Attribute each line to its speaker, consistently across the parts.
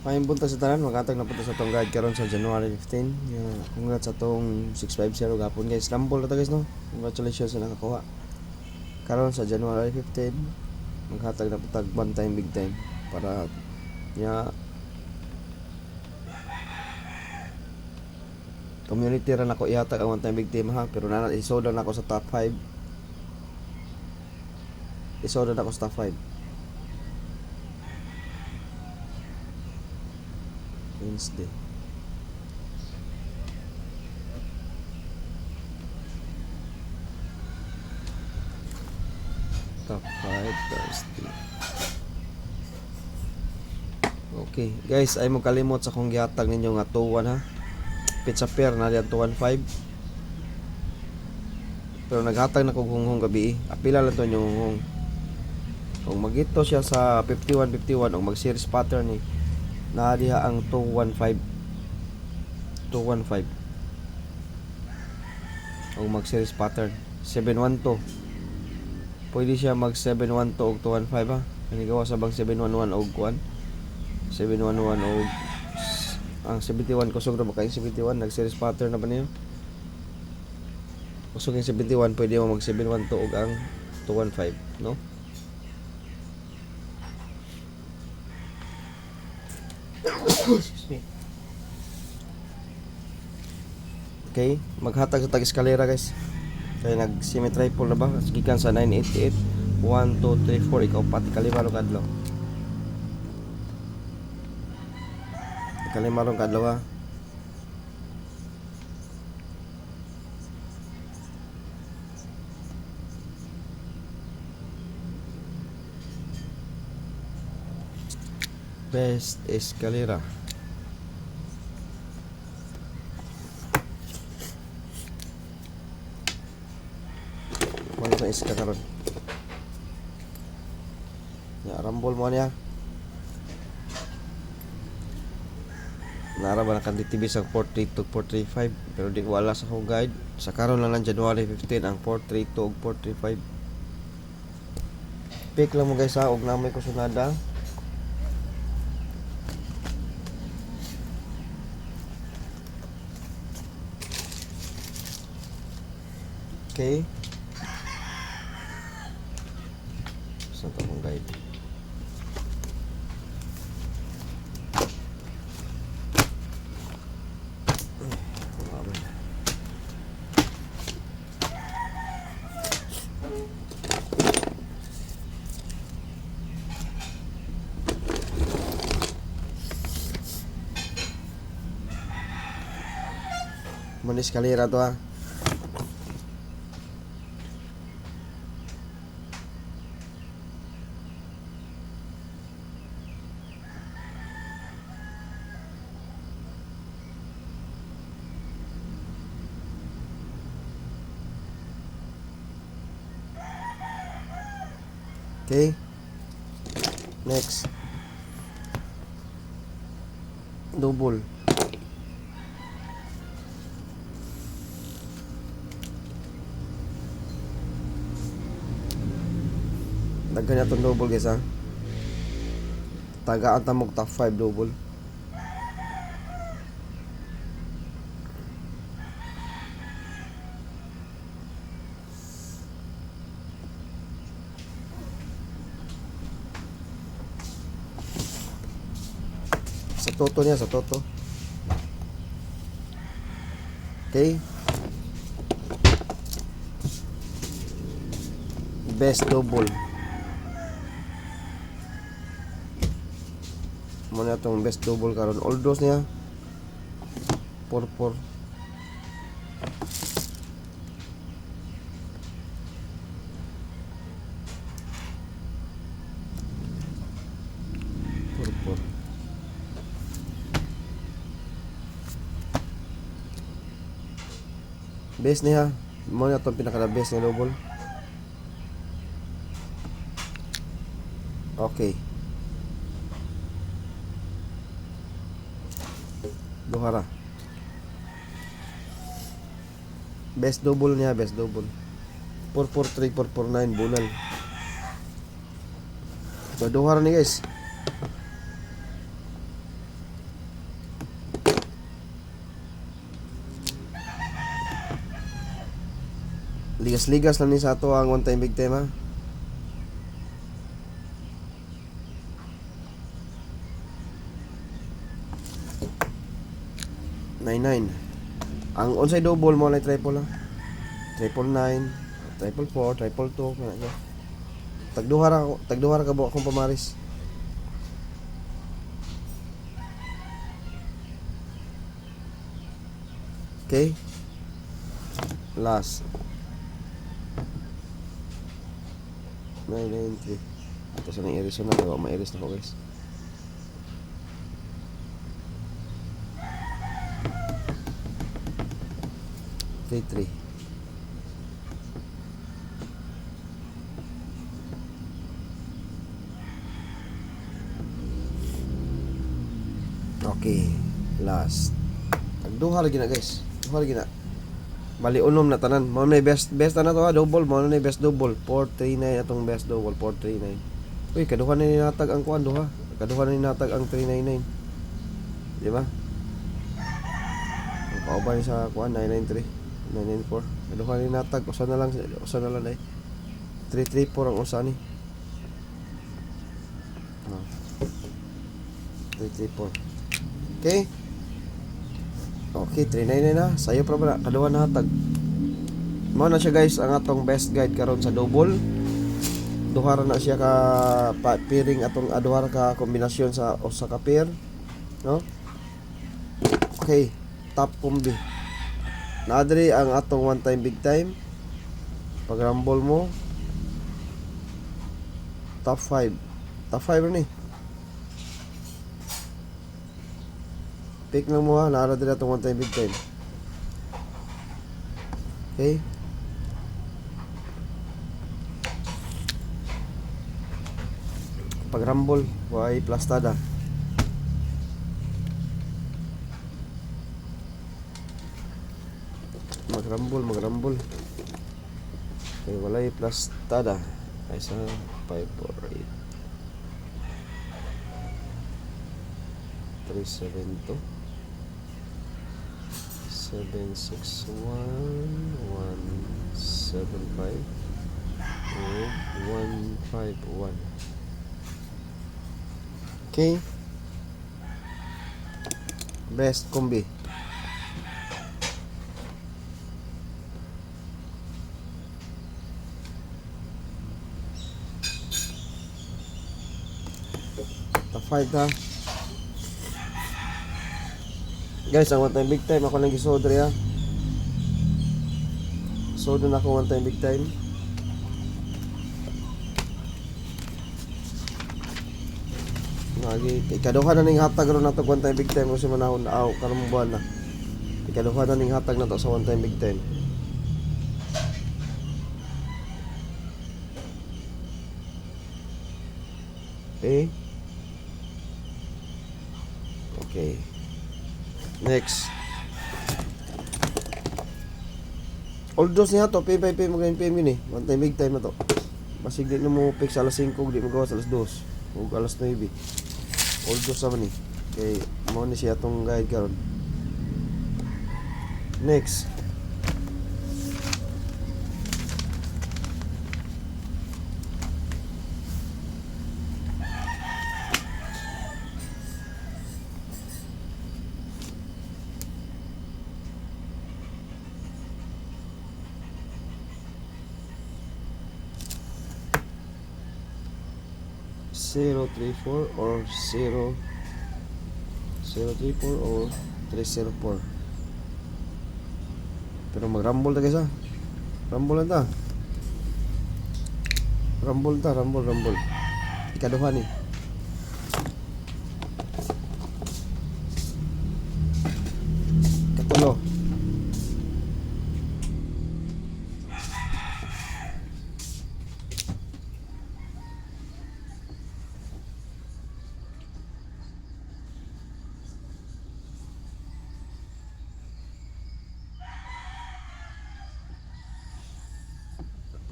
Speaker 1: Maayong bunta sa tanan, maghatag na punta sa tong guide karon sa January 15. Congrats sa tong 650 gapon guys. Rumble na to guys no. Congratulations sa nakakuha. Karon sa January 15, maghatag na punta one time big time para nya community ra nako ihatag ang one time big time ha, pero na isoda na ako sa top 5. Isoda na ako sa top 5. Wednesday. Top 5 Thursday. Okay, guys, ay mo kalimot sa kong gihatag ninyo nga 2-1 ha. Pizza pair na diyan 215. Pero naghatag na ko hunghong gabi. Apila lang to yung hunghong. Kung magito siya sa 51-51 o mag series pattern ni na diha ang 215. O mag series pattern 712. Pwede siya mag 712 og 215 ha. Kanigawa sa bang 711 og 1. 711 og ang 71 kusog na makain 71 nag series pattern na ba niyo? Kusog yung 71 pwede mo mag 712 og ang 215 no? Excuse me. Okay, maghatag sa tag-eskalera guys. Kaya nag-semi-triple na ba? Gikan sa 988 1, 2, 3, 4 ikaw pati kalimarong kadlaw. Kalimarong kadlaw ha. Best escalera. Wala sa iska karon. Ya, rambol mo niya. Nara ba na kanditibi sa 432 435 pero di wala sa akong guide. Sa karon lang ng January 15 ang 432 ug 435. Pick lang mo guys ha, og namoy ko sunada. Okay. Sa akong guide. Manis eskalera to ha. Okay. Next. Double. Daghan na itong double guys ha. Tagaan tamog top 5 double. Sa toto niya, sa toto. Okay. Best double. Muna itong best double karon. All dos niya 4-4. Best niya. Muna itong pinaka-best na double. Okay. Duhara. Best double niya, best double. 443, 449 bunal. So duhara ni guys. Ligas-ligas lang ni sa ato ang one time big time ha. Nine. Ang onside double mo na triple ha. Triple 9, triple 4, triple 2 kana siya. Tagduha ra ka buo akong pamaris. Okay. Last 993. Ito sa nang iris na, diba? Ma-iris na ko guys. Three. Okay, last. Tagduha lagi na guys. Duha lagi na. Bali unom na tanan. Mao na best na to ha, double mo na best double. 439 atong best double 439. Uy, kaduha na ninatag ang kuan duha. Kaduha na ninatag ang 399. Di ba? Ang kauban sa kuan 993, 994. Kaduha na ninatag, usa na lang eh. 334 ang usa ni. 334. Okay. Okay, 399 na. Sayo pa ba na? Kaduha na hatag. Mao na siya guys ang atong best guide karon sa double. Duha ra na siya ka pairing atong duha ra ka kombinasyon sa usa ka pair, no? Okay, top combi. Naadri ang atong one time big time. Pag rumble mo top 5. Top 5 ni. Pick lang mo ha, naara din itong one time big time. Okay. Pag rumble, why plastada. Mag-rumble. Okay, walay plastada. Ay sa 548 372 761 175 151. Okay. Best combi. Top 5 ha. Guys, ang one time big time ako lang gisodre ha. Sodo na ako one time big time. Ikaduha na ning hatag ron nato one time big time kasi manahon na karong buwan na. Ikaduha na ning hatag nato sa one time big time. Okay. Okay. Next. Although niya to, pay mo ganyan pay yun eh. One time big time na to. Basig di na mo fix alas 5, di mo gawas alas 2. O alas 9. Although sa man eh. Okay, mo ni siya itong guide karon. Next. Zero 34 or 034 or 304. Pero mag-rumble ta guys ha. Rumble lang ta. Rumble. Ikaduha ni. Katulo.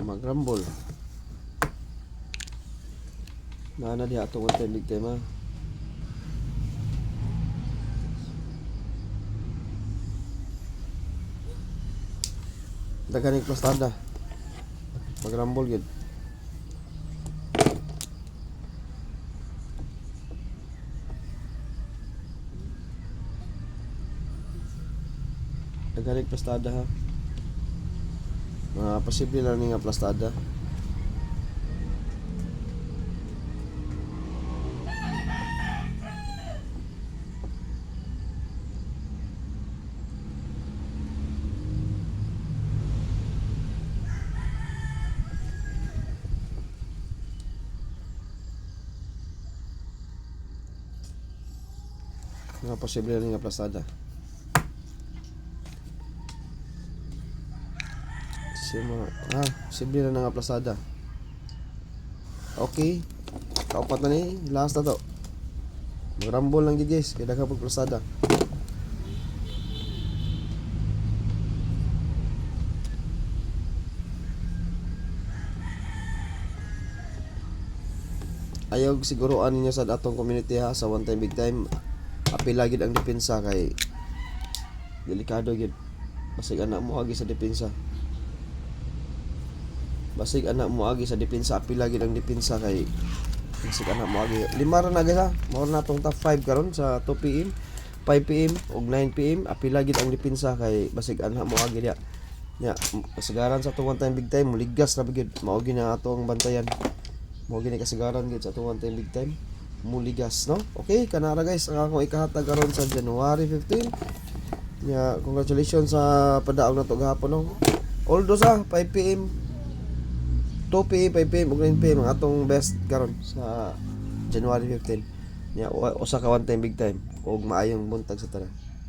Speaker 1: Mag-rumble. Nana diha atong one time big time ha. Daghan ning plastada. Magrambol gid. Nagaling plastada ha. Mga posible lang ni nga plastada. Mga posible lang nga plastada. Posible lang nga plastada. Okay. Kaupat na ni. Last na to. Magrambol lang gid guys. Kaya daghang pagplastada. Ayaw siguruan ninyo sa atong community ha. Sa one time big time. Apila gid ang depensa kay delikado gid. Basig anak mo agi sa depensa. Basig anak mo agi sa depensa, apila gid ang depensa kay basig anak mo agi. Lima ra na guys ha. Mao na tong top 5 karon sa 2 PM, 5 PM ug 9 PM. Apila gid ang depensa kay basig anak mo agi dia. Nya kasagaran sa atong one time big time muligas na bigid. Mao gid na atong bantayan. Mao gid kasagaran gid sa atong one time big time. Muligas, no? Okay, kanara guys, ang akong ikahatag karon sa January 15. Yeah, congratulations sa padaog na to gahapon, no? Although sa 5 PM, 2 PM, 5 PM ug 9 PM ang atong best karon sa January 15. Yeah, usa ka one time big time ug maayong buntag sa tanan.